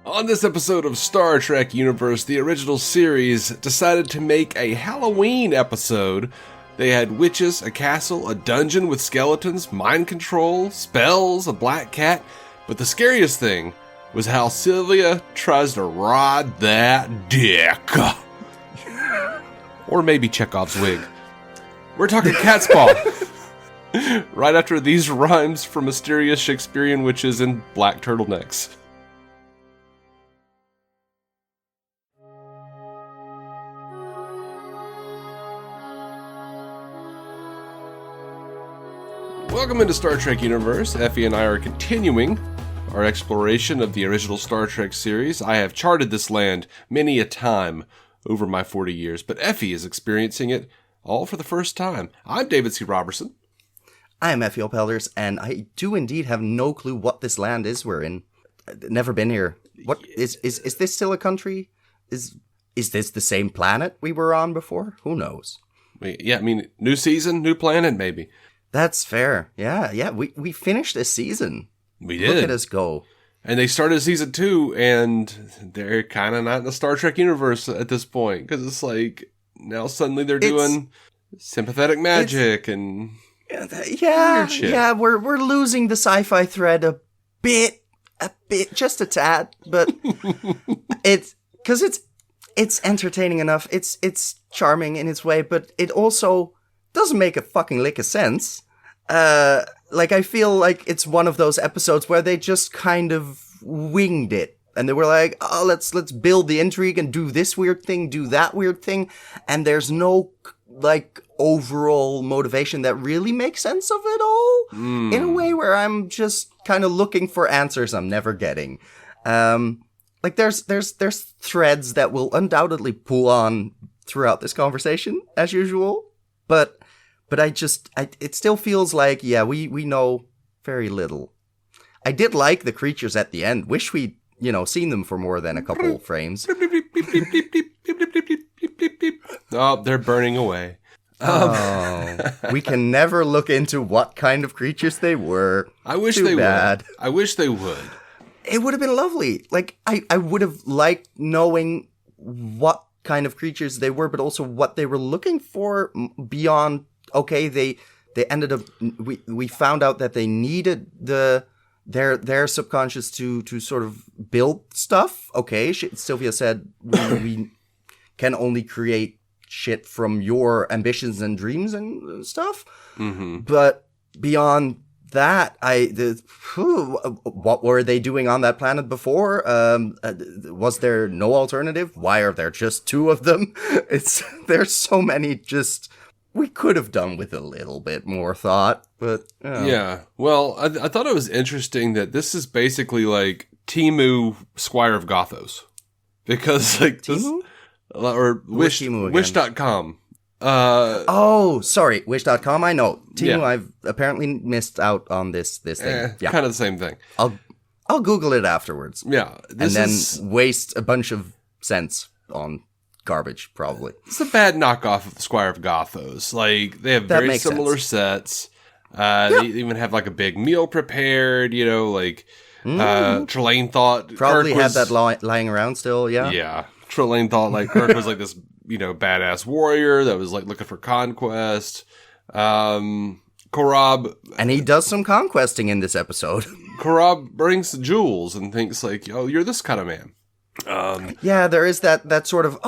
On this episode of Star Trek Universe, the original series decided to make a Halloween episode. They had witches, a castle, a dungeon with skeletons, mind control, spells, a black cat. But the scariest thing was how Sylvia tries to ride that dick. Or maybe Chekhov's wig. We're talking Catspaw. Right after these rhymes from mysterious Shakespearean witches in black turtlenecks. Welcome into Star Trek Universe. Effie and I are continuing our exploration of the original Star Trek series. I have charted this land many a time over my 40 years, but Effie is experiencing it all for the first time. I'm David C. Robertson. I am Effie O'Pelders, and I do indeed have no clue what this land is we're in. Never been here. What is this still a country? Is this the same planet we were on before? Who knows? Yeah, I mean, new season, new planet, maybe. That's fair. Yeah. We finished this season. We did. Look at us go. And they started season 2, and they're kind of not in the Star Trek universe at this point, because it's like, now suddenly they're doing sympathetic magic and weird shit. Yeah, we're losing the sci-fi thread a bit, just a tad, but it's entertaining enough. It's charming in its way, but it also doesn't make a fucking lick of sense. I feel like it's one of those episodes where they just kind of winged it. And they were like, oh, let's build the intrigue and do this weird thing, do that weird thing. And there's no, overall motivation that really makes sense of it all. In a way where I'm just kind of looking for answers I'm never getting. There's threads that will undoubtedly pull on throughout this conversation, as usual. But it still feels like, we know very little. I did like the creatures at the end. Wish we'd, seen them for more than a couple frames. Oh, they're burning away. We can never look into what kind of creatures they were. I wish they would. I wish they would. It would have been lovely. I would have liked knowing what kind of creatures they were, but also what they were looking for beyond. Okay, they ended up. We found out that they needed their subconscious to sort of build stuff. Okay, Sylvia said we can only create shit from your ambitions and dreams and stuff. Mm-hmm. But beyond that, what were they doing on that planet before? Was there no alternative? Why are there just two of them? There's so many just. We could have done with a little bit more thought, but... Yeah, well, I thought it was interesting that this is basically like Timu, Squire of Gothos. Because, Timu? Or Wish.com. Sorry, Wish.com, I know. Timu, yeah. I've apparently missed out on this thing. Yeah. Kind of the same thing. I'll Google it afterwards. Yeah. And then waste a bunch of cents on... garbage, probably. It's a bad knockoff of the Squire of Gothos. They have very similar sets. They even have a big meal prepared, Trelane thought probably had that lying around still, yeah. Yeah. Trelane thought Kirk was this, badass warrior that was looking for conquest. Korab. And he does some conquesting in this episode. Korab brings jewels and thinks you're this kind of man. There is that sort of,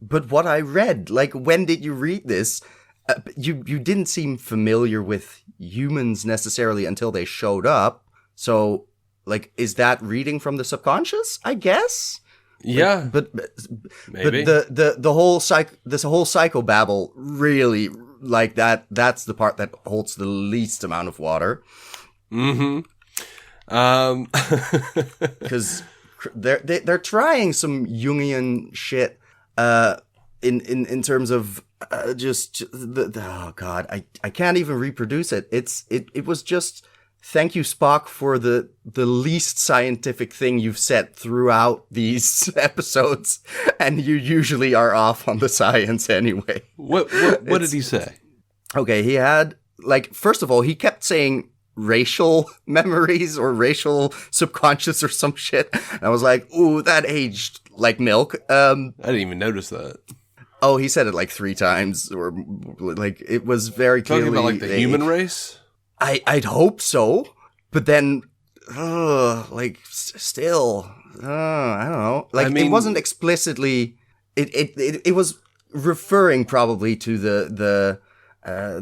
but what I read, when did you read this? You didn't seem familiar with humans necessarily until they showed up. So, is that reading from the subconscious? I guess. Yeah, but maybe. But the whole psychobabble really that's the part that holds the least amount of water. Mm-hmm. Because. They're trying some Jungian shit in terms of oh god, I can't even reproduce it. It was just thank you, Spock, for the least scientific thing you've said throughout these episodes, and you usually are off on the science anyway. What did he say? Okay, he had, like, first of all, he kept saying racial memories or racial subconscious or some shit. And I was like, ooh, that aged like milk. I didn't even notice that. Oh, he said it like 3 times, or like it was very clearly talking about like the human race. I'd hope so, but then, like still, I don't know. Like, I mean, it wasn't explicitly. It was referring probably to the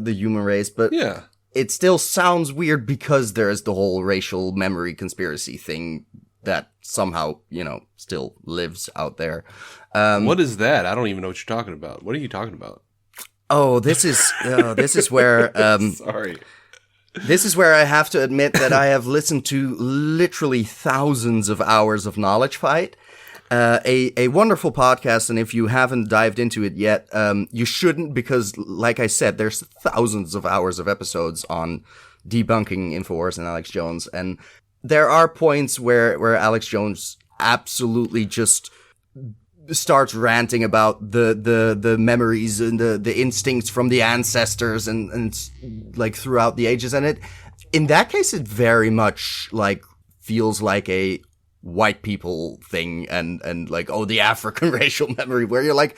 human race, but yeah. It still sounds weird because there is the whole racial memory conspiracy thing that somehow, still lives out there. What is that? I don't even know what you're talking about. What are you talking about? Oh, this is where sorry. This is where I have to admit that I have listened to literally thousands of hours of Knowledge Fight. A wonderful podcast, and if you haven't dived into it yet, you shouldn't, because, like I said, there's thousands of hours of episodes on debunking InfoWars and Alex Jones, and there are points where Alex Jones absolutely just starts ranting about the memories and the instincts from the ancestors and like throughout the ages, and in that case it very much like feels like a white people thing and like, oh, the African racial memory, where you're like,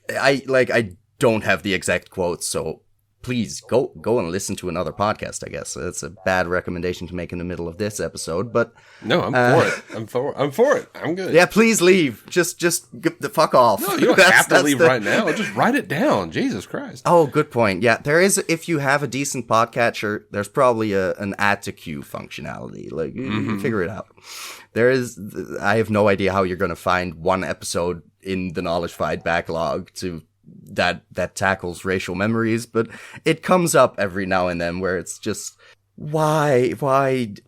I don't have the exact quotes, so please go and listen to another podcast. I guess it's a bad recommendation to make in the middle of this episode, but no, I'm for it. I'm for it. I'm good. Yeah, please leave. Just get the fuck off. No, you don't have to leave right now. Just write it down. Jesus Christ. Oh, good point. Yeah, there is. If you have a decent podcatcher, there's probably an add to queue functionality. Like, you figure it out. There is. I have no idea how you're going to find one episode in the Knowledge Fight backlog that tackles racial memories, but it comes up every now and then where it's just, why would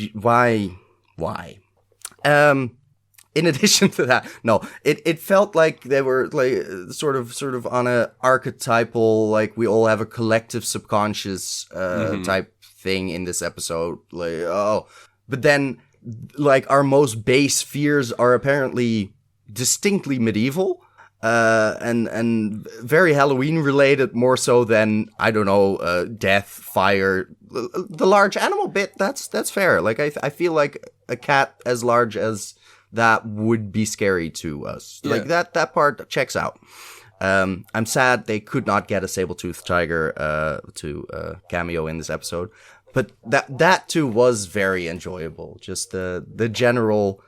you, why? In addition to that, no, it felt like they were like sort of on a archetypal, like we all have a collective subconscious, type thing in this episode. Like, oh, but then like our most base fears are apparently distinctly medieval, and very Halloween related, more so than, I don't know, death, fire. The large animal bit, that's fair. Like, I feel like a cat as large as that would be scary to us. Yeah. Like, that part checks out. I'm sad they could not get a saber-toothed tiger to cameo in this episode, but that too was very enjoyable. Just the general,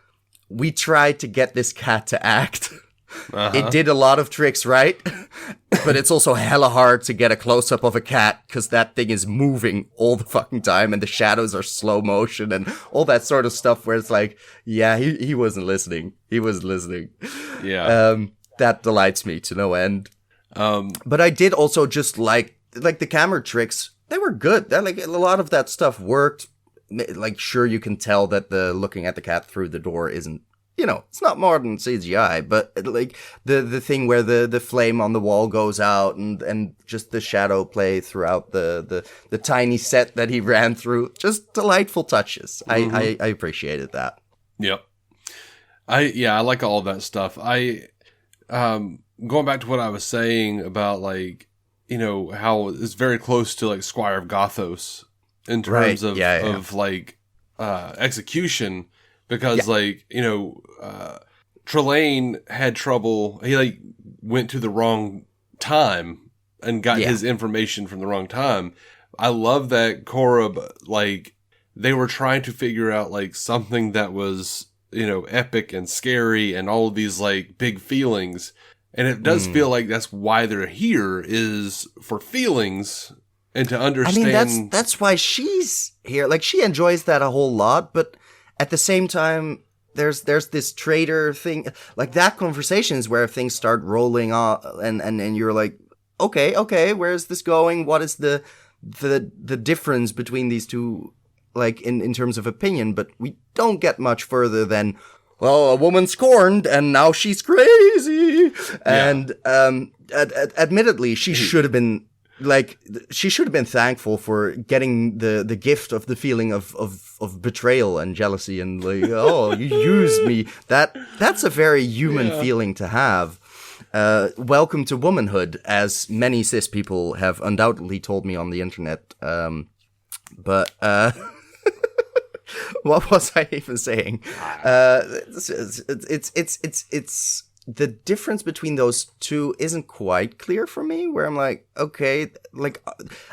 we tried to get this cat to act. It did a lot of tricks, right? But it's also hella hard to get a close-up of a cat because that thing is moving all the fucking time and the shadows are slow motion and all that sort of stuff where it's like, yeah, he wasn't listening. He wasn't listening. Yeah. That delights me to no end. But I did also just like the camera tricks. They were good. Like, a lot of that stuff worked. Like, sure, you can tell that the looking at the cat through the door isn't, it's not modern CGI, but like the thing where the flame on the wall goes out and just the shadow play throughout the tiny set that he ran through, just delightful touches. I appreciated that. Yep. I like all of that stuff. Going back to what I was saying about, like, how it's very close to like Squire of Gothos in terms of like execution. Because, Trelane had trouble. He, like, went to the wrong time and got his information from the wrong time. I love that Korab, like, they were trying to figure out, like, something that was, epic and scary and all of these, like, big feelings. And it does feel like that's why they're here, is for feelings and to understand. I mean, that's why she's here. Like, she enjoys that a whole lot, but at the same time, there's this traitor thing, like that conversation is where things start rolling off, and you're like, okay, where's this going? What is the difference between these two, like in terms of opinion? But we don't get much further than, well, a woman scorned, and now she's crazy. Yeah. And admittedly, she should have been. Like, she should have been thankful for getting the gift of the feeling of betrayal and jealousy and like, oh, you used me. That's a very human feeling to have. welcome to womanhood, as many cis people have undoubtedly told me on the internet. But what was I even saying? It's the difference between those two isn't quite clear for me. Where I'm like, okay, like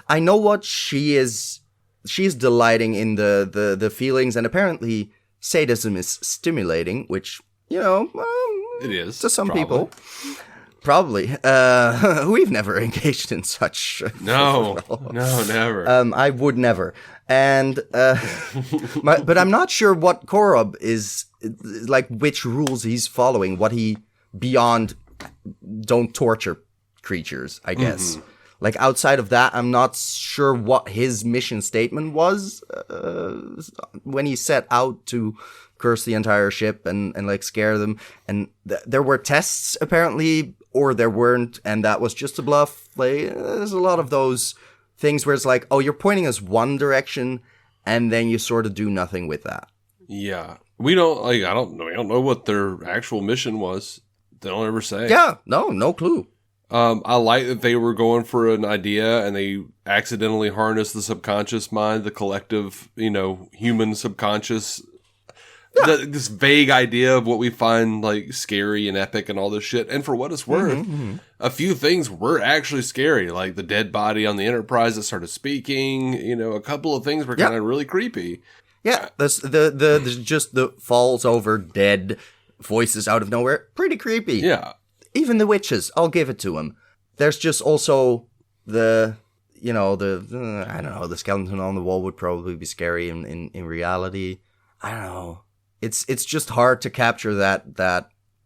I know what she is. She's delighting in the feelings, and apparently sadism is stimulating, which, you know, it is to some probably. people. Probably. We've never engaged in such. No, never. I would never. And, but I'm not sure what Korob is, like, which rules he's following, what he, beyond don't torture creatures, I guess. Mm-hmm. Like, outside of that, I'm not sure what his mission statement was, when he set out to curse the entire ship and like, scare them. And there were tests, apparently, or there weren't, and that was just a bluff. Like, there's a lot of those things where it's like, oh, you're pointing us one direction, and then you sort of do nothing with that. Yeah. We don't know what their actual mission was. They don't ever say. Yeah, no clue. I like that they were going for an idea and they accidentally harnessed the subconscious mind, the collective, human subconscious. Yeah. This vague idea of what we find like scary and epic and all this shit. And for what it's worth, a few things were actually scary, like the dead body on the Enterprise that started speaking. A couple of things were kind of really creepy. Yeah, there's just the falls over dead voices out of nowhere. Pretty creepy. Yeah. Even the witches, I'll give it to them. There's just also the skeleton on the wall would probably be scary in reality. I don't know. It's just hard to capture that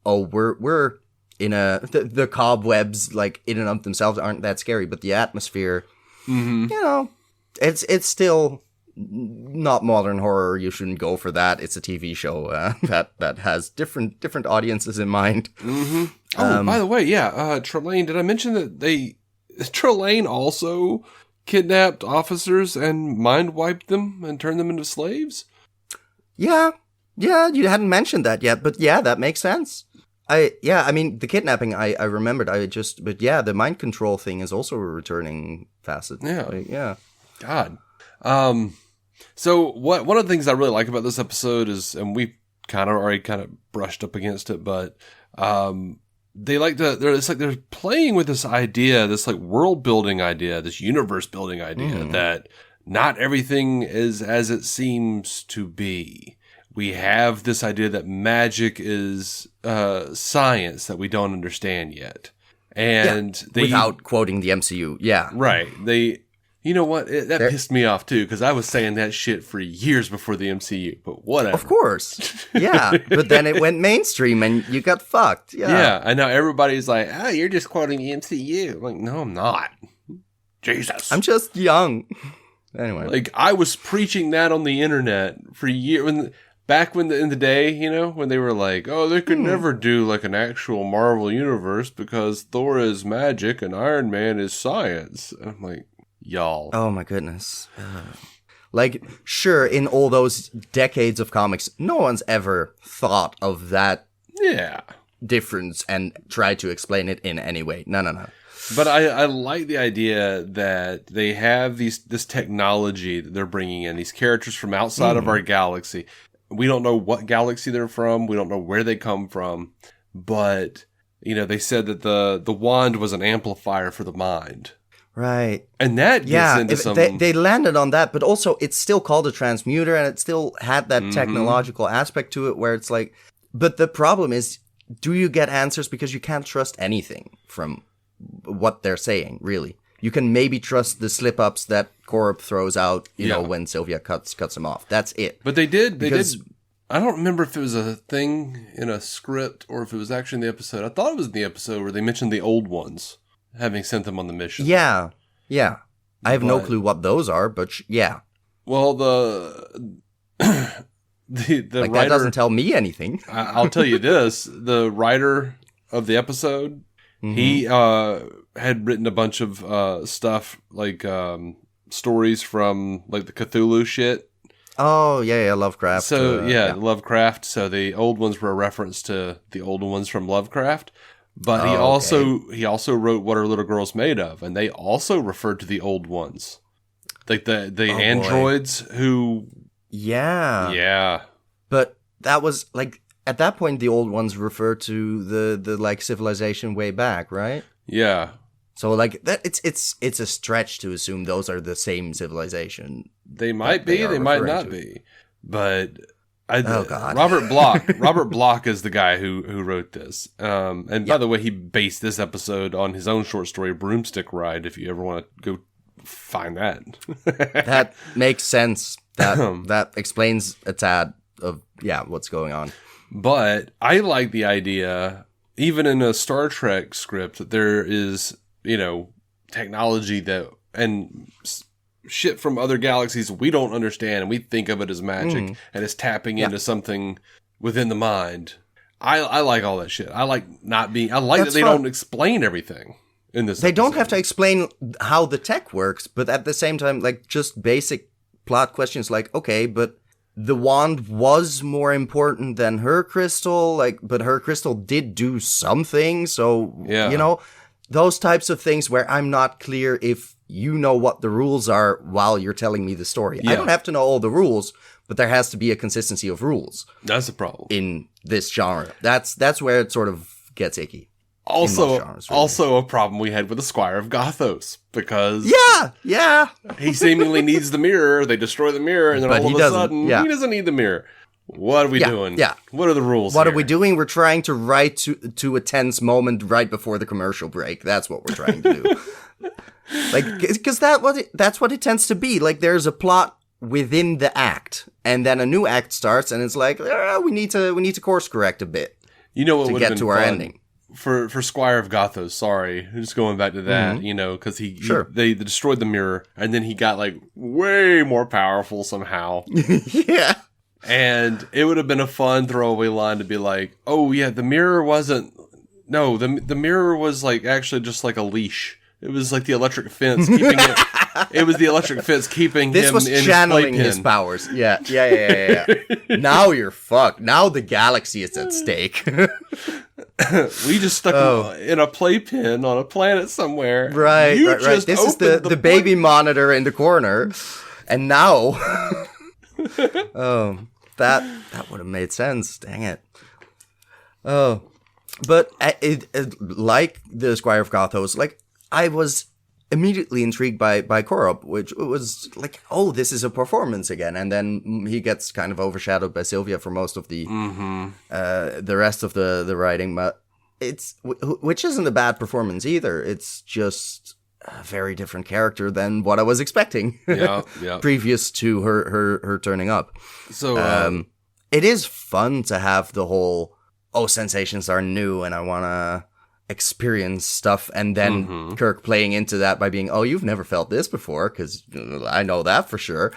we're in the cobwebs, like, in and of themselves aren't that scary, but the atmosphere, it's still not modern horror. You shouldn't go for that. It's a TV show that has different audiences in mind. Mm-hmm. Oh, by the way, yeah, Trelane, did I mention that Trelane also kidnapped officers and mind wiped them and turned them into slaves? Yeah, you hadn't mentioned that yet, but yeah, that makes sense. I mean, the kidnapping, I remembered, but yeah, the mind control thing is also a returning facet. Yeah. Yeah. God. So one of the things I really like about this episode is, and we already brushed up against it, but, they're playing with this idea, this like world building idea, this universe building idea that not everything is as it seems to be. We have this idea that magic is science that we don't understand yet. And without quoting the MCU. Yeah. Right. You know what? That pissed me off too, because I was saying that shit for years before the MCU, but whatever. Of course. Yeah. But then it went mainstream and you got fucked. Yeah. Yeah. And now everybody's like, oh, you're just quoting the MCU. I'm like, no, I'm not. Jesus. I'm just young. Anyway. Like, I was preaching that on the internet for years. Back in the day, when they were like, oh, they could never do like an actual Marvel universe because Thor is magic and Iron Man is science. And I'm like, y'all. Oh my goodness. Like, sure, in all those decades of comics, no one's ever thought of that difference and tried to explain it in any way. No. But I like the idea that they have this technology that they're bringing in, these characters from outside of our galaxy. We don't know what galaxy they're from. We don't know where they come from. But, they said that the wand was an amplifier for the mind. Right. And that gets into some... They landed on that, but also it's still called a transmuter, and it still had that technological aspect to it where it's like... But the problem is, do you get answers? Because you can't trust anything from what they're saying, really. You can maybe trust the slip-ups that Korob throws out, when Sylvia cuts him off. That's it. But they did. I don't remember if it was a thing in a script or if it was actually in the episode. I thought it was in the episode where they mentioned the old ones having sent them on the mission. Yeah. I have no clue what those are, but yeah. Well, the writer, that doesn't tell me anything. I'll tell you this: the writer of the episode, he had written a bunch of stuff like stories from like the Cthulhu shit. Oh yeah, Lovecraft. So Lovecraft. So the old ones were a reference to the old ones from Lovecraft. But he also wrote What Are Little Girls Made Of, and they also referred to the old ones. Like the androids who... Yeah. But that was, like, at that point, the old ones refer to the like, civilization way back, right? Yeah. So, like, that it's a stretch to assume those are the same civilization. They might be, they might not be. But... God. Robert Bloch is the guy who wrote this. And by the way, he based this episode on his own short story, Broomstick Ride, if you ever want to go find that. That makes sense. That explains a tad of, what's going on. But I like the idea, even in a Star Trek script, that there is, technology that, and shit from other galaxies we don't understand, and we think of it as magic, and it's tapping into something within the mind. I like all that shit. I like that they don't explain everything in this. They don't have to explain how the tech works, but at the same time, like, just basic plot questions like, okay, but the wand was more important than her crystal, like, but her crystal did do something, so, those types of things where I'm not clear if you know what the rules are while you're telling me the story. I don't have to know all the rules, but there has to be a consistency of rules. That's the problem. In this genre. That's where it sort of gets icky. Also, genres, really. Also a problem we had with the Squire of Gothos, because he seemingly needs the mirror. They destroy the mirror, and then all of a sudden, he doesn't need the mirror. What are we doing? Yeah. What are the rules What are we doing? We're trying to write to a tense moment right before the commercial break. That's what we're trying to do. Like, because that's what it tends to be. Like, there's a plot within the act, and then a new act starts, and it's like, we need to course correct a bit. You know what would have been to our ending. For Squire of Gothos, sorry, just going back to that, because they destroyed the mirror, and then he got, like, way more powerful somehow. Yeah. And it would have been a fun throwaway line to be like, oh yeah, the mirror wasn't, no, the mirror was, like, actually just like a leash. It was like the electric fence keeping it. It was the electric fence keeping this him was in channeling his his powers. Yeah. Now you're fucked. Now the galaxy is at stake. We just stuck him in a playpen on a planet somewhere. Right. This is the baby monitor in the corner, and now, that would have made sense. Dang it. Oh, but like the Squire of Gothos, like, I was immediately intrigued by Korob, which was like, oh, this is a performance again, and then he gets kind of overshadowed by Sylvia for most of the rest of the writing, but which isn't a bad performance either. It's just a very different character than what I was expecting. Previous to her turning up. So it is fun to have the whole, sensations are new, and I want to experience stuff, and then Kirk playing into that by being, you've never felt this before, because I know that for sure.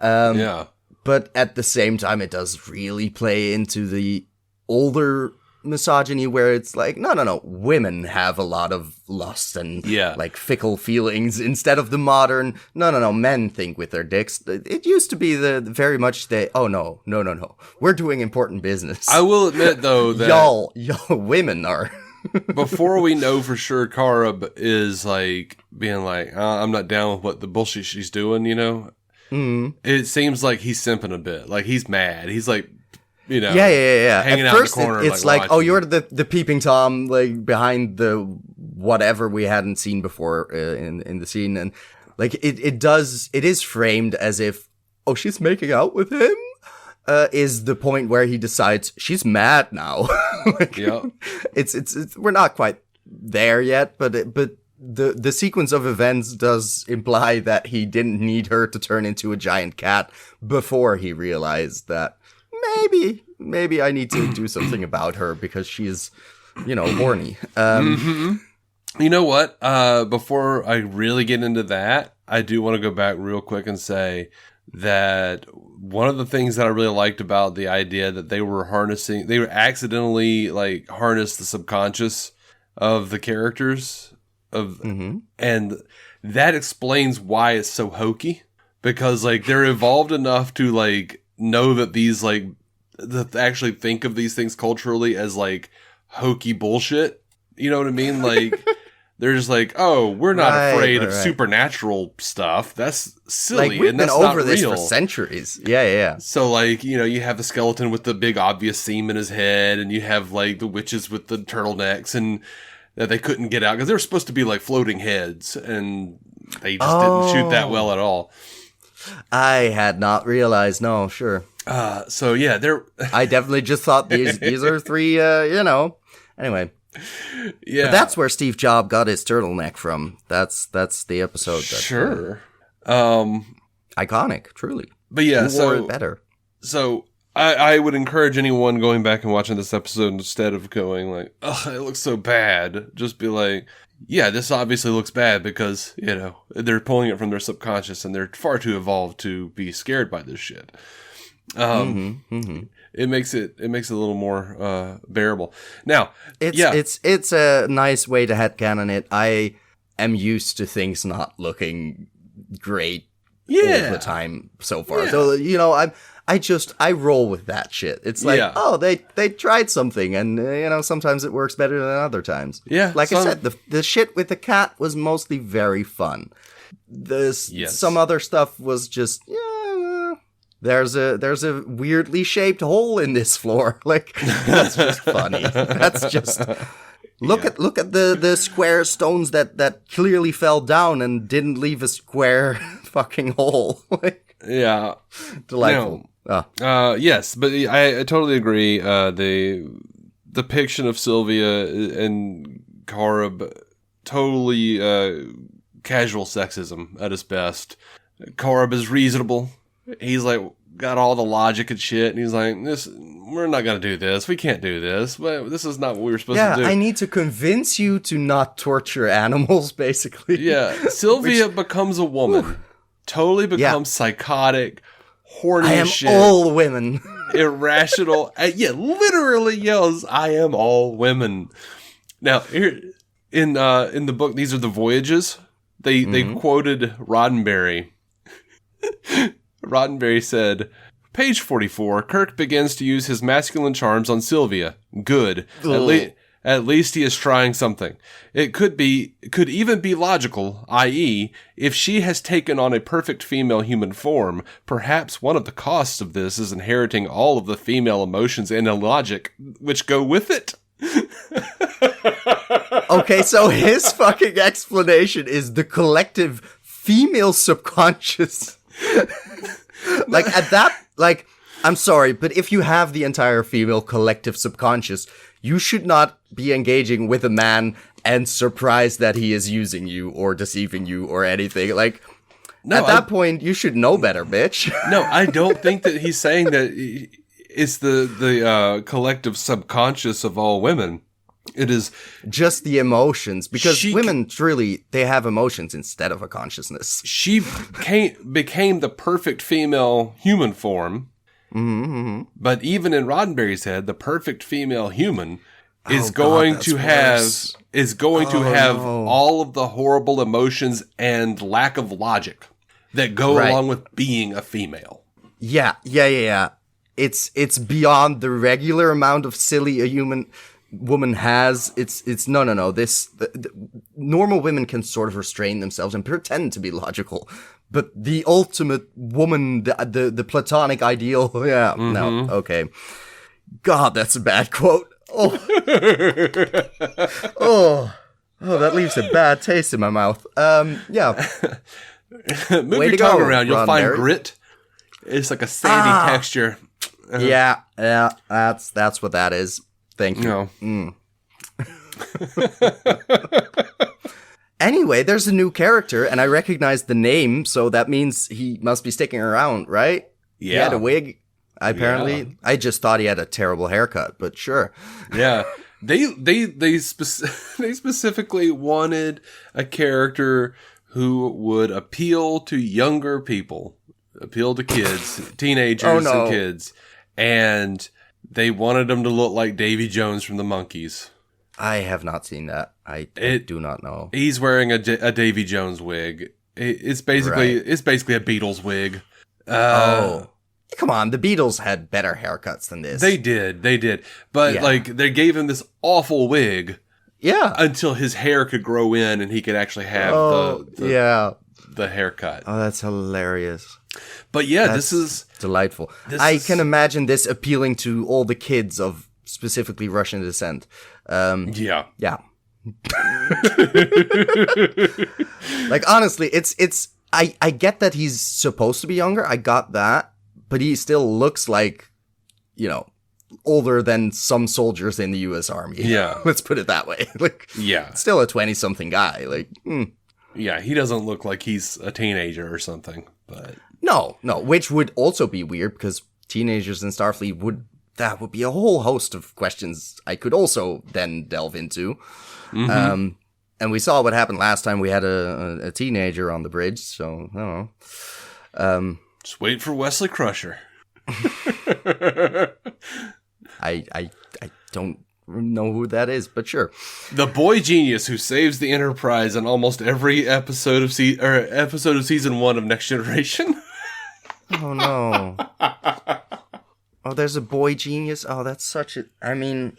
But at the same time, it does really play into the older misogyny, where it's like, no, women have a lot of lust and like fickle feelings, instead of the modern, no, men think with their dicks. It used to be the very much no, we're doing important business. I will admit, though, that y'all women are. Before we know for sure Korob is, like, being like, I'm not down with what the bullshit she's doing, it seems like he's simping a bit. Like, he's mad. He's like, hanging At out first, in the corner. It's like, you're the peeping Tom, like, behind the whatever we hadn't seen before in the scene. And, like, it is framed as if, she's making out with him? Is the point where he decides she's mad now. Like, it's we're not quite there yet, but the sequence of events does imply that he didn't need her to turn into a giant cat before he realized that maybe I need to do something about her because she's, horny. You know what? Before I really get into that, I do want to go back real quick and say that one of the things that I really liked about the idea that they were accidentally, like, harnessed the subconscious of the characters and that explains why it's so hokey, because, like, they're evolved enough to, like, know that these, like, actually think of these things culturally as, like, hokey bullshit, You know what I mean? Like, they're just like, oh, we're not afraid of supernatural stuff. That's silly. Like, we've and been that's over not this real. for centuries. Yeah. So, like, you know, you have the skeleton with the big obvious seam in his head, and you have, like, the witches with the turtlenecks, and that they couldn't get out because they were supposed to be, like, floating heads, and they just didn't shoot that well at all. I had not realized. No, sure. So yeah, I definitely just thought these are three. Anyway. Yeah, but that's where Steve Jobs got his turtleneck from. That's the episode. Sure. Iconic, truly. But yeah, who wore it better. So I would encourage anyone going back and watching this episode instead of going like, "Oh, it looks so bad." Just be like, yeah, this obviously looks bad because, you know, they're pulling it from their subconscious and they're far too evolved to be scared by this shit. It makes it a little more bearable. Now, it's a nice way to headcanon it. I am used to things not looking great all the time so far. So, you know, I roll with that shit. It's like, oh, they tried something, and you know, sometimes it works better than other times. Yeah, like I said, the shit with the cat was mostly very fun. Some other stuff was just there's a weirdly shaped hole in this floor. Like, that's just funny. That's just look at the square stones that clearly fell down and didn't leave a square fucking hole. Like, yeah, delightful. Yes, but I totally agree. The depiction of Sylvia and Korab, totally casual sexism at its best. Korab is reasonable. He's like got all the logic and shit, and he's like, we're not gonna do this. We can't do this. But this is not what we were supposed to do. I need to convince you to not torture animals, basically. Yeah, Sylvia becomes a woman. Totally becomes psychotic. Horny I am shit, all women. irrational. Literally yells, "I am all women." Now, here in the book, these are the voyages. They quoted Roddenberry. Roddenberry said, "Page 44. Kirk begins to use his masculine charms on Sylvia. Good. At least he is trying something. It could even be logical, i.e., if she has taken on a perfect female human form, perhaps one of the costs of this is inheriting all of the female emotions and logic which go with it." Okay, so his fucking explanation is the collective female subconscious. Like, at that, like, I'm sorry, but if you have the entire female collective subconscious, you should not be engaging with a man and surprised that he is using you or deceiving you or anything. Like, at that point, you should know better, bitch. No, I don't think that he's saying that it's the collective subconscious of all women. It is just the emotions, because women truly, they have emotions instead of a consciousness. She became the perfect female human form. But even in Roddenberry's head, the perfect female human is going to have all of the horrible emotions and lack of logic that go along with being a female. Yeah. It's beyond the regular amount of silly a human woman has. It's no. This normal women can sort of restrain themselves and pretend to be logical. But the ultimate woman, the platonic ideal, no, okay. God, that's a bad quote. Oh, that leaves a bad taste in my mouth. Yeah. Move your tongue around, you'll find grit. It's like a sandy texture. Yeah, that's what that is. Thank you. No. Anyway, there's a new character, and I recognize the name, so that means he must be sticking around, right? Yeah. He had a wig, apparently. Yeah. I just thought he had a terrible haircut, but sure. Yeah. They specifically wanted a character who would appeal to younger people, appeal to kids, teenagers and kids, and they wanted him to look like Davy Jones from the Monkees. I have not seen that. I do not know. He's wearing a Davy Jones wig. It's basically a Beatles wig. Come on, the Beatles had better haircuts than this. They did. But like they gave him this awful wig Yeah. Until his hair could grow in and he could actually have the haircut. Oh, that's hilarious. But yeah, That's this is delightful. I can imagine this appealing to all the kids of specifically Russian descent. Yeah. Like, honestly, I get that he's supposed to be younger. I got that. But he still looks like, you know, older than some soldiers in the U.S. Army. Yeah. Let's put it that way. Like, yeah. Still a 20-something guy. Like, Yeah, he doesn't look like he's a teenager or something, but... No, which would also be weird, because teenagers in Starfleet that would be a whole host of questions I could also then delve into. Mm-hmm. And we saw what happened last time we had a teenager on the bridge, so, I don't know. Just wait for Wesley Crusher. I don't know who that is, but sure. The boy genius who saves the Enterprise in almost every episode of season 1 of Next Generation. Oh no. Oh, there's a boy genius. Oh, that's such a... I mean...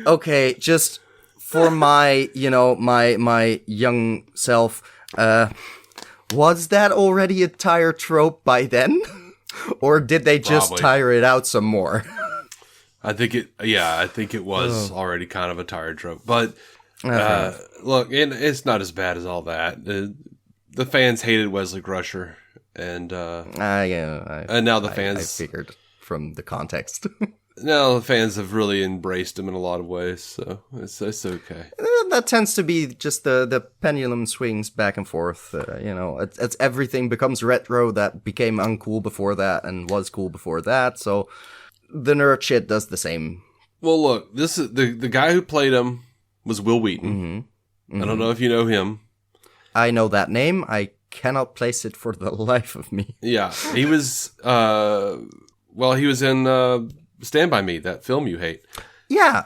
okay, just for my, my young self, was that already a tire trope by then? Or did they just Probably. tire it out some more? I think it was already kind of a tired trope. But, look, it's not as bad as all that. The fans hated Wesley Crusher, and and now the fans... I figured from the context. Now the fans have really embraced him in a lot of ways, so it's okay. That tends to be just the pendulum swings back and forth. It's everything becomes retro that became uncool before that and was cool before that, so the nerd shit does the same. Well, look, this is the guy who played him was Will Wheaton. Mm-hmm. Mm-hmm. I don't know if you know him. I know that name. I cannot place it for the life of me. Yeah, he was. He was in Stand By Me, that film you hate. Yeah.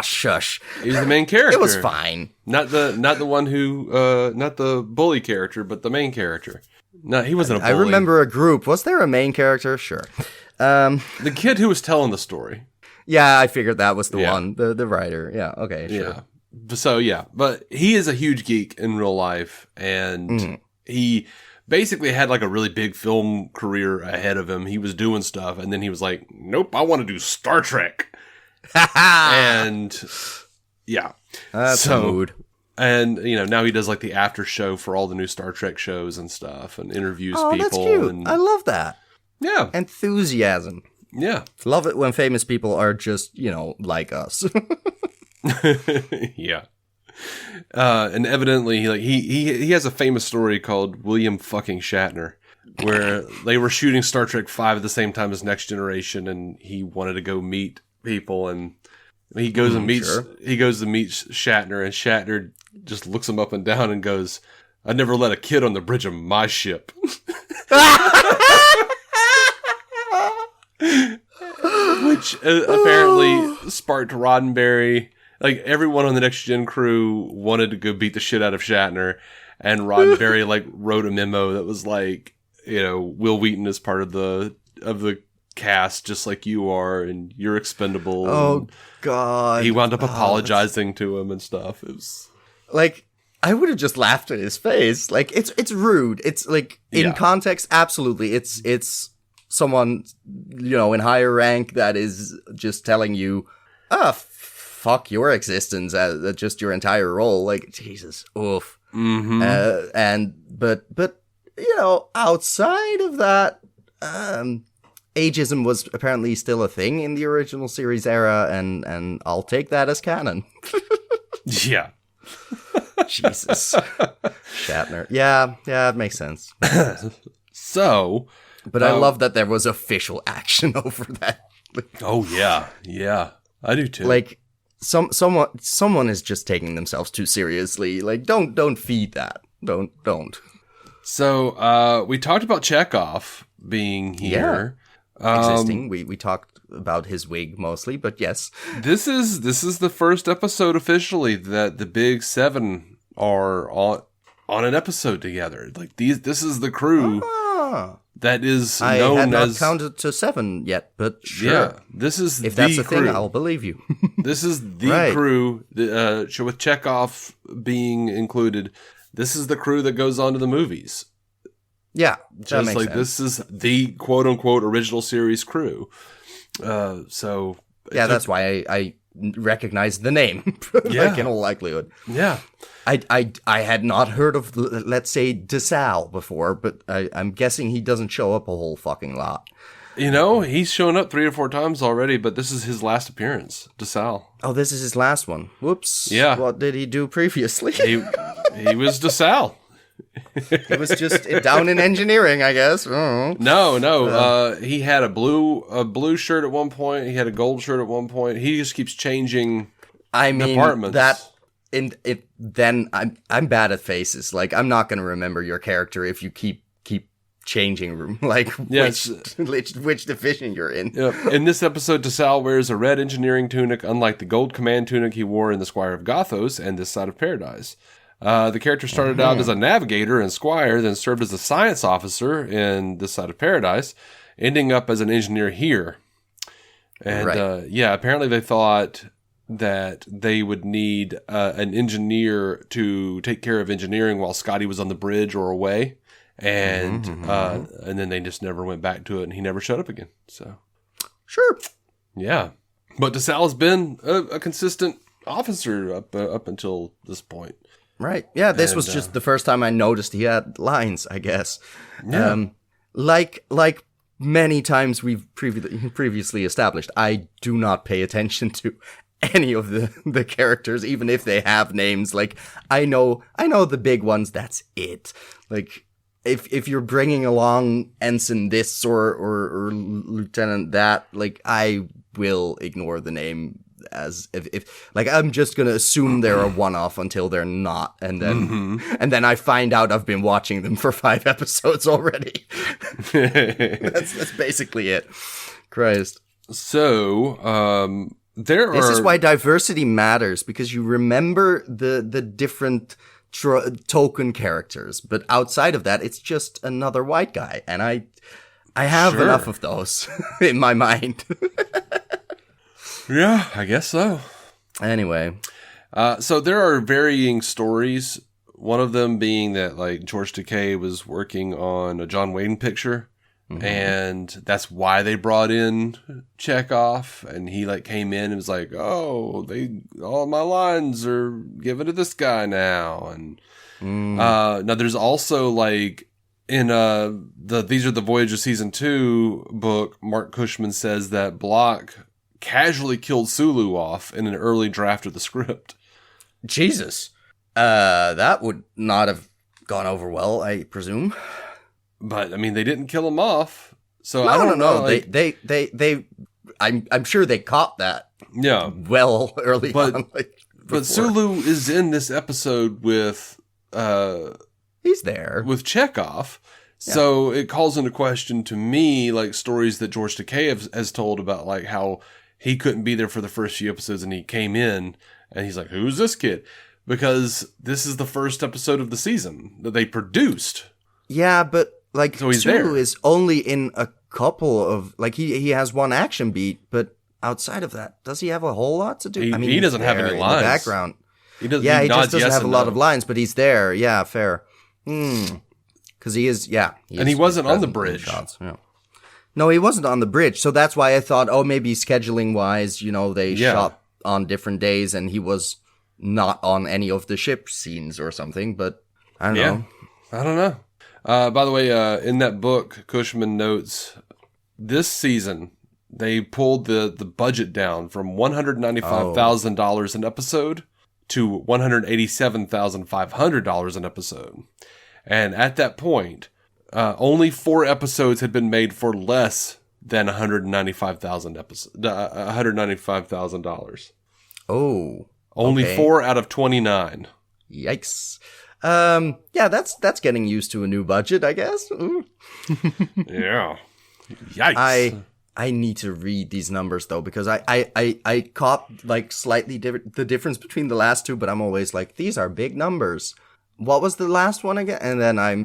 Shush. He was the main character. It was fine. Not the one who, not the bully character, but the main character. No, he wasn't a bully. I remember a group. Was there a main character? Sure. The kid who was telling the story. Yeah, I figured that was the one. The writer. Yeah. Okay. Sure. Yeah. So yeah, but he is a huge geek in real life, and he basically had like a really big film career ahead of him. He was doing stuff, and then he was like, "Nope, I want to do Star Trek." And yeah, that's a mood. And now he does like the after show for all the new Star Trek shows and stuff, and interviews people. That's cute. And, I love that. Yeah, enthusiasm. Yeah, love it when famous people are just like us. Yeah. And evidently, like he has a famous story called William fucking Shatner, where they were shooting Star Trek V at the same time as Next Generation, and he wanted to go meet people, and he goes and meets Shatner, and Shatner just looks him up and down and goes, "I'd never let a kid on the bridge of my ship." Which apparently sparked Roddenberry. Like, everyone on the Next Gen crew wanted to go beat the shit out of Shatner, and Roddenberry wrote a memo that was like, Will Wheaton is part of the cast, just like you are, and you're expendable. Oh God! He wound up apologizing to him and stuff. It was like, I would have just laughed at his face. Like, it's rude. It's like, in context, absolutely. It's someone in higher rank that is just telling you, fuck your existence as just your entire role. Like, Jesus, oof. Mm-hmm. But outside of that, ageism was apparently still a thing in the original series era, and I'll take that as canon. Yeah. Jesus. Shatner. Yeah, it makes sense. So, but I love that there was official action over that. Oh yeah, I do too. Like, someone is just taking themselves too seriously. Like, don't feed that. Don't. So, we talked about Chekhov being here. Existing. We talked about his wig mostly, but yes. This is the first episode officially that the Big Seven are on an episode together. Like, this is the crew that is I known had not as counted to 7 yet, but sure. Yeah, this is If the that's a crew. thing, I'll believe you. This is the Right. crew, with Chekhov being included. This is the crew that goes on to the movies. Yeah, that Just makes like sense. this is the quote unquote original series crew. So Yeah, that's why I recognize the name. Yeah. Like in all likelihood. yeah. I had not heard of, let's say, DeSalle before, but I'm guessing he doesn't show up a whole fucking lot. You know, he's shown up 3 or 4 times already, but this is his last appearance, DeSalle. Oh, this is his last one. Whoops. Yeah. What did he do previously? He was DeSalle. He was just down in engineering, I guess. Oh. No. He had a blue shirt at one point. He had a gold shirt at one point. He just keeps changing I mean, departments. then I'm bad at faces. Like, I'm not going to remember your character if you keep changing room, like which division you're in. In this episode, DeSalle wears a red engineering tunic, unlike the gold command tunic he wore in The Squire of Gothos and This Side of Paradise. The character started out as a navigator in Squire, then served as a science officer in This Side of Paradise, ending up as an engineer here. And apparently they thought that they would need an engineer to take care of engineering while Scotty was on the bridge or away. And then they just never went back to it, and he never showed up again. So, Sure. yeah. But DeSalle's been a consistent officer up until this point. Right. Yeah, this was just the first time I noticed he had lines, I guess. Yeah. Like many times we've previously established, I do not pay attention to any of the characters, even if they have names. Like, I know the big ones, that's it. Like, if you're bringing along Ensign this or Lieutenant that, like, I will ignore the name as if like I'm just gonna assume they're a one-off until they're not, and then I find out I've been watching them for 5 episodes already. that's basically it. Christ. So, This is why diversity matters, because you remember the different token characters, but outside of that, it's just another white guy, and I have enough of those in my mind. Yeah, I guess so. Anyway. So there are varying stories. One of them being that, like, George Takei was working on a John Wayne picture, and that's why they brought in Chekhov, and he, like, came in and was like, oh, all my lines are given to this guy now. And now there's also, like, in These Are the Voyages Season 2 book, Mark Cushman says that Block casually killed Sulu off in an early draft of the script. Jesus. That would not have gone over well, I presume. But I mean, they didn't kill him off. So No, I don't know. Like, they I'm sure they caught that. Yeah. Well, early But- on. Like, But before. Sulu is in this episode with He's there. Chekhov. So it calls into question to me, like, stories that George Takei has told about, like, how he couldn't be there for the first few episodes and he came in and he's like, who's this kid? Because this is the first episode of the season that they produced. Yeah, but like So he's Sulu there. is only in a couple of, like, he has one action beat, but outside of that, does he have a whole lot to do? He he's doesn't have there any in lines. the background. He doesn't. Yeah, he nods just doesn't yes have a and lot no. of lines, but he's there. Yeah, fair. Because he is, And he wasn't on the present in bridge. shots, yeah. No, he wasn't on the bridge, so that's why I thought, oh, maybe scheduling wise, they shot on different days, and he was not on any of the ship scenes or something. But I don't know. I don't know. By the way, in that book, Cushman notes this season they pulled the budget down from $195,000 an episode to $187,500 an episode, and at that point, only 4 episodes had been made for less than $195,000. Oh, Only okay. 4 out of 29. Yikes. Yeah, that's getting used to a new budget, I guess. Ooh. Yeah. Yikes. I need to read these numbers though, because I caught like slightly the difference between the last two, but I'm always like, these are big numbers. what was the last one again? And then I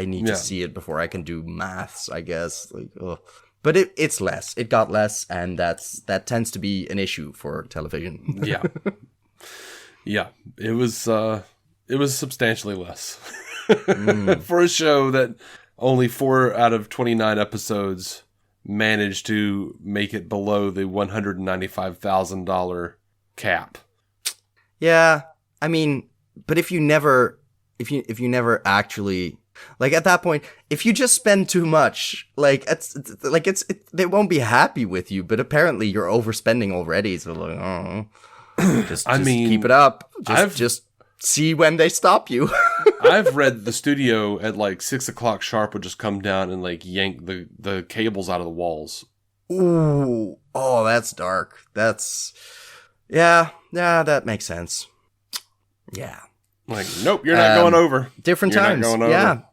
need to see it before I can do maths, I guess. Like, ugh. But it's less. It got less, and that tends to be an issue for television. Yeah. Yeah. It was substantially less. For a show that only 4 out of 29 episodes managed to make it below the $195,000 cap. Yeah, I mean, but if you never actually, like, at that point, if you just spend too much, like, they won't be happy with you. But apparently, you're overspending already. So, like, oh, just keep it up. Just see when they stop you. I've read the studio at like 6 o'clock sharp would just come down and like yank the cables out of the walls. Ooh, oh, that's dark. Yeah, that makes sense. Yeah. Like, nope, you're not going over. Different you're times. Not going over.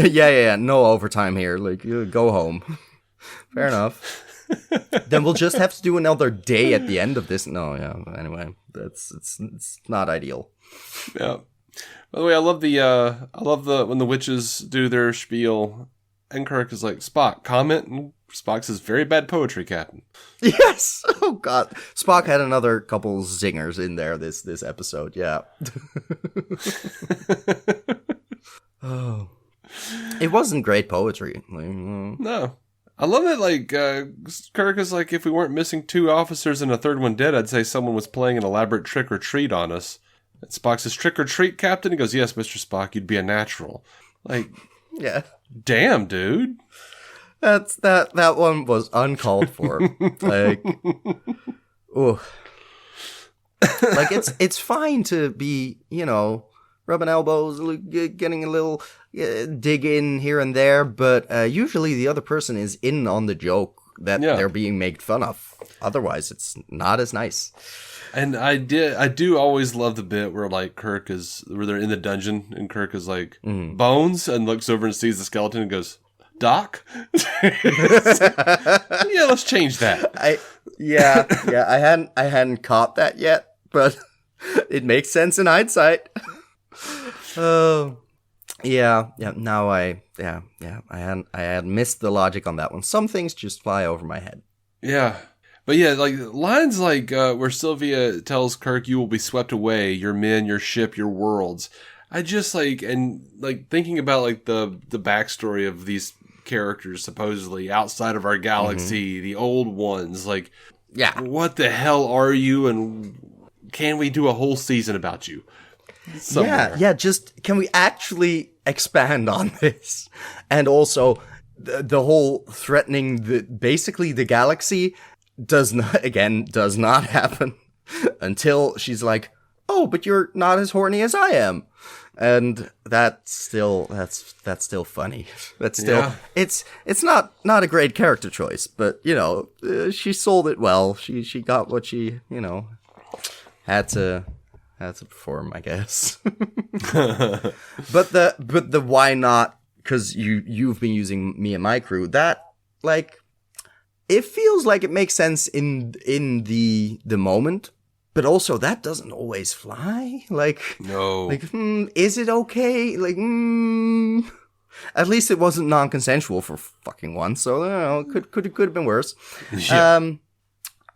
Yeah. No overtime here. Like, go home. Fair enough. Then we'll just have to do another day at the end of this. No, yeah. Anyway, it's not ideal. Yeah. By the way, I love the when the witches do their spiel, and Kirk is like, Spock, comment, and Spock says, very bad poetry, Captain. Yes. Oh God, Spock had another couple zingers in there this episode. Yeah. Oh, it wasn't great poetry. No. I love it. Like Kirk is like, if we weren't missing 2 officers and a third one dead, I'd say someone was playing an elaborate trick or treat on us. And Spock says, trick or treat, Captain? He goes, yes, Mr. Spock, you'd be a natural. Like, yeah. Damn, dude. That one was uncalled for. Like, ooh. Like, it's fine to be, rubbing elbows, getting a little dig in here and there, but usually the other person is in on the joke that they're being made fun of. Otherwise, it's not as nice. And I do always love the bit where like where they're in the dungeon and Kirk is like, Bones, and looks over and sees the skeleton and goes, Doc? Yeah, let's change that. I hadn't caught that yet, but it makes sense in hindsight. Oh, yeah. Now I had missed the logic on that one. Some things just fly over my head. Yeah. But yeah, like lines like where Sylvia tells Kirk, you will be swept away, your men, your ship, your worlds. I just thinking about like the backstory of these characters supposedly outside of our galaxy, the old ones, like, what the hell are you, and can we do a whole season about you? Somewhere. Yeah, just can we actually expand on this? And also the whole threatening basically the galaxy does not happen until she's like, oh, but you're not as horny as I am. And that's still funny. That's still it's not a great character choice, but she sold it well. She got what she had to perform, I guess. but the why not? Because you've been using me and my crew. That like it feels like it makes sense in the moment. But also, that doesn't always fly. Like, no. Like, is it okay? Like, at least it wasn't non-consensual for fucking once. So, it could have been worse. Yeah.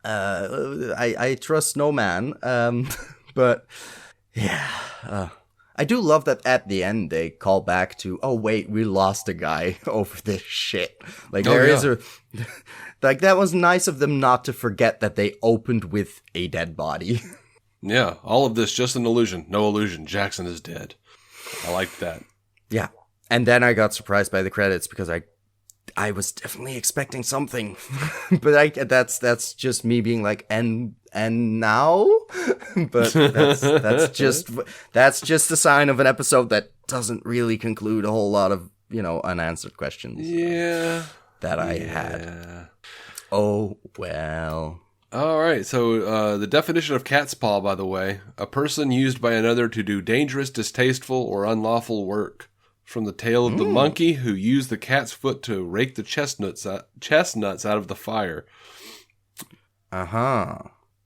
I trust no man. But, yeah. I do love that at the end they call back to, oh, wait, we lost a guy over this shit. Like, like, that was nice of them not to forget that they opened with a dead body. Yeah, all of this just an illusion. No illusion. Jackson is dead. I liked that. Yeah. And then I got surprised by the credits because I was definitely expecting something. But that's just me being like, and now? But that's just a sign of an episode that doesn't really conclude a whole lot of, unanswered questions. Yeah. That I had. Oh, well. All right. So the definition of Catspaw, by the way, a person used by another to do dangerous, distasteful, or unlawful work. From the tale of the monkey who used the cat's foot to rake the chestnuts out of the fire. Uh-huh.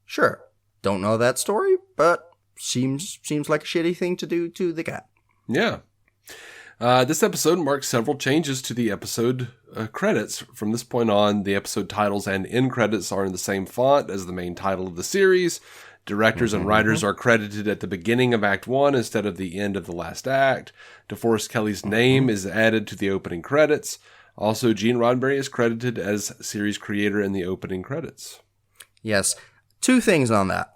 Sure. Don't know that story, but seems like a shitty thing to do to the cat. Yeah. This episode marks several changes to the episode credits. From this point on, the episode titles and end credits are in the same font as the main title of the series. Directors and writers are credited at the beginning of Act 1 instead of the end of the last act. DeForest Kelley's name is added to the opening credits. Also, Gene Roddenberry is credited as series creator in the opening credits. Yes. 2 things on that.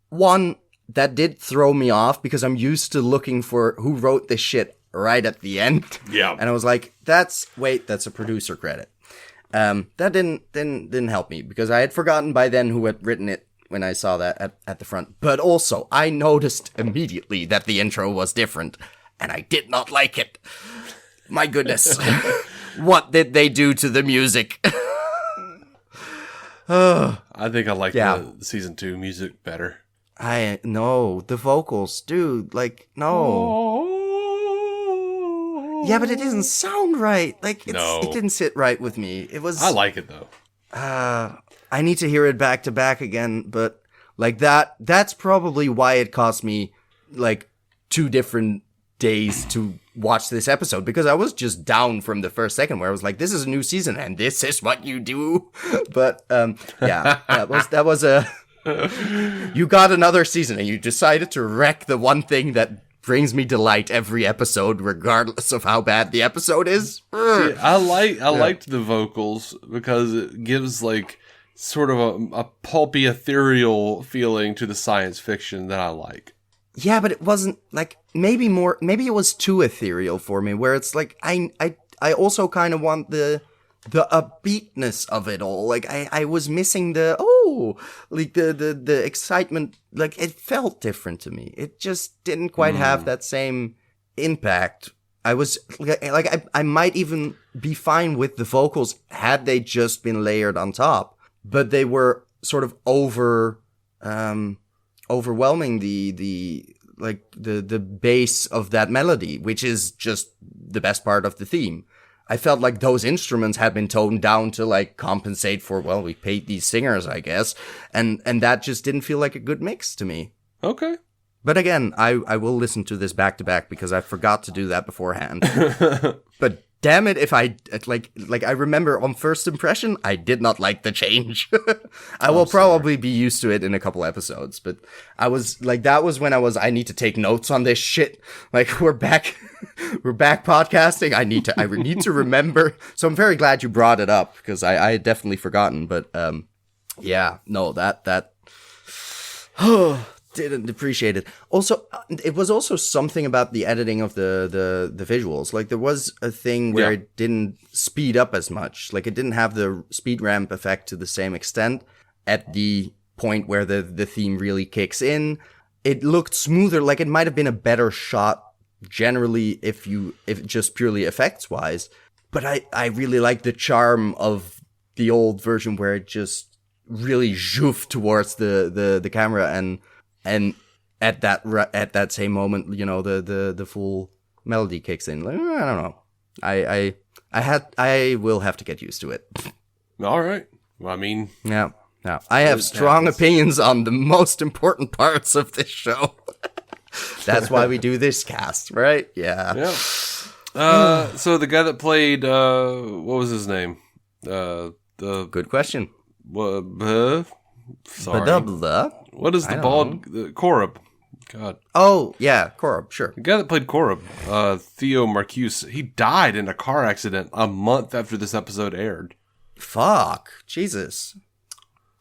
One, that did throw me off because I'm used to looking for who wrote this shit right at the end. Yeah. And I was like, that's a producer credit. That didn't help me because I had forgotten by then who had written it when I saw that at the front. But also, I noticed immediately that the intro was different, and I did not like it. My goodness. What did they do to the music? I think I like the season 2 music better. No, the vocals, dude, like, no. Yeah, but it doesn't sound right. Like, it didn't sit right with me. I like it, though. I need to hear it back to back again, but like that's probably why it cost me like 2 different days to watch this episode, because I was just down from the first second where I was like, this is a new season and this is what you do. But yeah, that was a you got another season and you decided to wreck the one thing that brings me delight every episode, regardless of how bad the episode is. See, I liked the vocals because it gives like sort of a pulpy, ethereal feeling to the science fiction that I like. Yeah, but it wasn't like maybe it was too ethereal for me, where it's like I also kind of want the upbeatness of it all. Like I was missing the excitement. Like it felt different to me. It just didn't quite have that same impact. I was like I might even be fine with the vocals had they just been layered on top. But they were sort of overwhelming the base of that melody, which is just the best part of the theme. I felt like those instruments had been toned down to like compensate for, well, we paid these singers, I guess. And that just didn't feel like a good mix to me. Okay. But again, I will listen to this back to back because I forgot to do that beforehand. But damn it, if I like I remember on first impression, I did not like the change. I will probably be used to it in a couple episodes, but I was like, that was when I need to take notes on this shit. Like we're back podcasting. I need to remember. So I'm very glad you brought it up because I had definitely forgotten. But yeah, no, that didn't appreciate it. Also, it was also something about the editing of the visuals. Like there was a thing where it didn't speed up as much. Like it didn't have the speed ramp effect to the same extent at the point where the theme really kicks in. It looked smoother. Like it might have been a better shot generally if just purely effects wise. But I really like the charm of the old version where it just really zoofed towards the camera and at that same moment, you know, the full melody kicks in. Like, I don't know. I will have to get used to it. All right. Well, I mean, yeah. I have strong opinions on the most important parts of this show. That's why we do this cast, right? Yeah. Yeah. So the guy that played, what was his name? Good question. Sorry. What is the bald Korab? God. Oh, yeah, Korab, sure. The guy that played Korab, Theo Marcuse, he died in a car accident a month after this episode aired. Fuck. Jesus.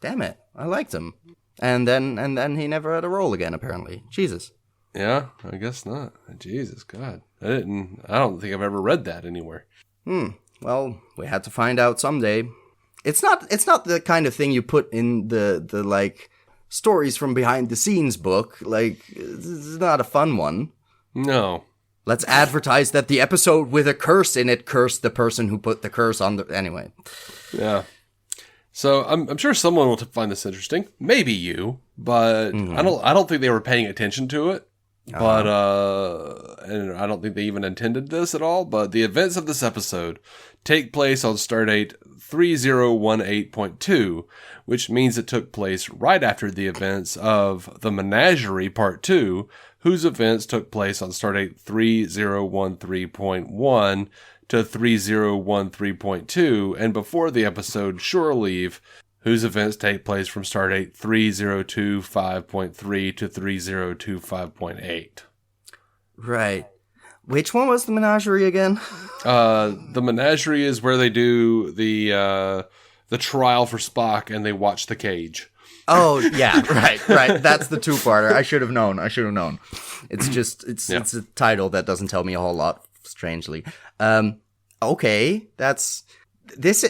Damn it. I liked him. And then he never had a role again, apparently. Jesus. Yeah, I guess not. Jesus, God. I don't think I've ever read that anywhere. Well, we had to find out someday. It's not the kind of thing you put in the like stories from behind the scenes book. Like, it's not a fun one. No. Let's advertise that the episode with a curse in it cursed the person who put the curse on the... Anyway. Yeah. So I'm sure someone will find this interesting. Maybe you, but I don't think they were paying attention to it. But and I don't think they even intended this at all. But the events of this episode take place on Stardate 3018.2, which means it took place right after the events of The Menagerie Part 2, whose events took place on Stardate 3013.1 to 3013.2, and before the episode Shore Leave, whose events take place from Stardate 3025.3 to 3025.8. Right. Which one was the Menagerie again? The Menagerie is where they do the trial for Spock and they watch the cage. Oh, yeah, right. That's the two-parter. I should have known. It's just, it's a title that doesn't tell me a whole lot, strangely. Okay, this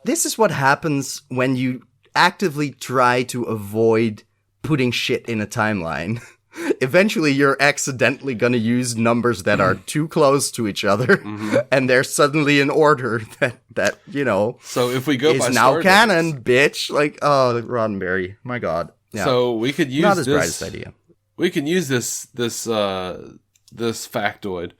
is what happens when you actively try to avoid putting shit in a timeline. Eventually, you're accidentally going to use numbers that are too close to each other, and they're suddenly in order that you know. So if we go is by now Stardate, canon, bitch. Like, oh, Roddenberry, my God. Yeah. So we could use not his this brightest idea. We can use this factoid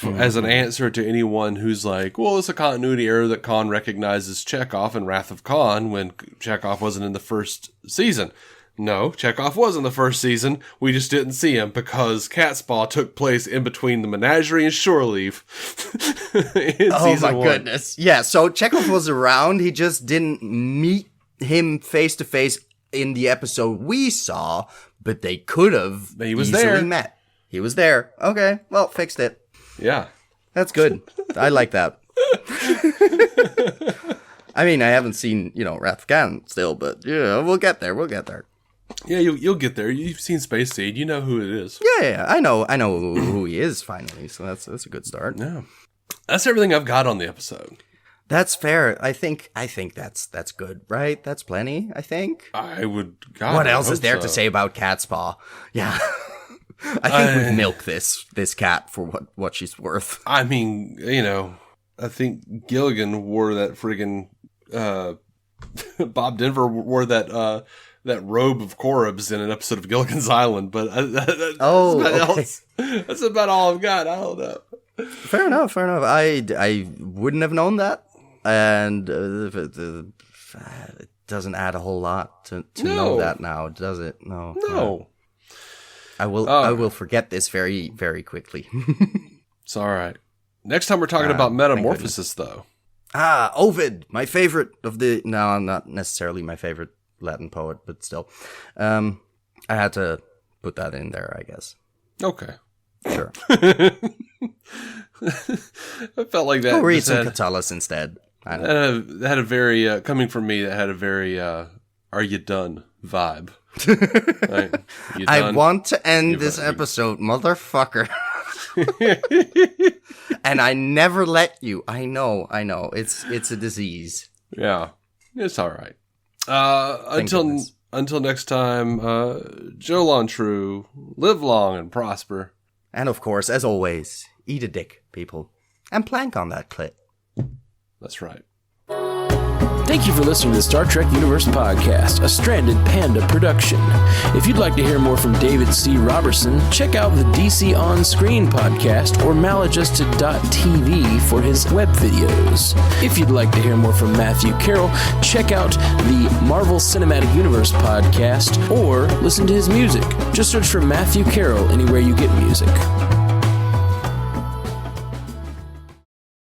as an answer to anyone who's like, well, it's a continuity error that Khan recognizes Chekhov in Wrath of Khan when Chekhov wasn't in the first season. No, Chekhov was in the first season. We just didn't see him because Catspaw took place in between the Menagerie and Shore Leave. Oh my goodness. Yeah, so Chekhov was around. He just didn't meet him face to face in the episode we saw, but they could have easily met. He was there. Okay, well, fixed it. Yeah. That's good. I like that. I mean, I haven't seen, Wrath of Khan still, but yeah, we'll get there. Yeah, you'll get there. You've seen Space Seed. You know who it is. Yeah, I know who he is finally. So that's a good start. Yeah, that's everything I've got on the episode. That's fair. I think that's good, right? That's plenty. I think. I would. God, what else is there to say about Catspaw? Yeah, I think we've milked this cat for what she's worth. I mean, I think Gilligan wore that friggin' Bob Denver wore that robe of Korob's in an episode of Gilligan's Island, but that's about all I've got. I don't know. Fair enough. I wouldn't have known that, and it doesn't add a whole lot to know that now, does it? No. I will forget this very, very quickly. It's all right. Next time we're talking about Metamorphosis, though. Ovid, my favorite of the... No, not necessarily my favorite Latin poet, but still. I had to put that in there, I guess. Okay. Sure. I felt like that. Go read some Catullus instead. That had a very... coming from me, that had a very... are you done vibe. Right? You done? I want to end this episode, motherfucker. And I never let you. I know. It's a disease. Yeah, it's all right. Until next time, Joe Lontrue, live long and prosper. And of course, as always, eat a dick, people, and plank on that clit. That's right. Thank you for listening to the Star Trek Universe Podcast, a Stranded Panda production. If you'd like to hear more from David C. Robertson, check out the DC On Screen podcast or maladjusted.tv for his web videos. If you'd like to hear more from Matthew Carroll, check out the Marvel Cinematic Universe podcast or listen to his music. Just search for Matthew Carroll anywhere you get music.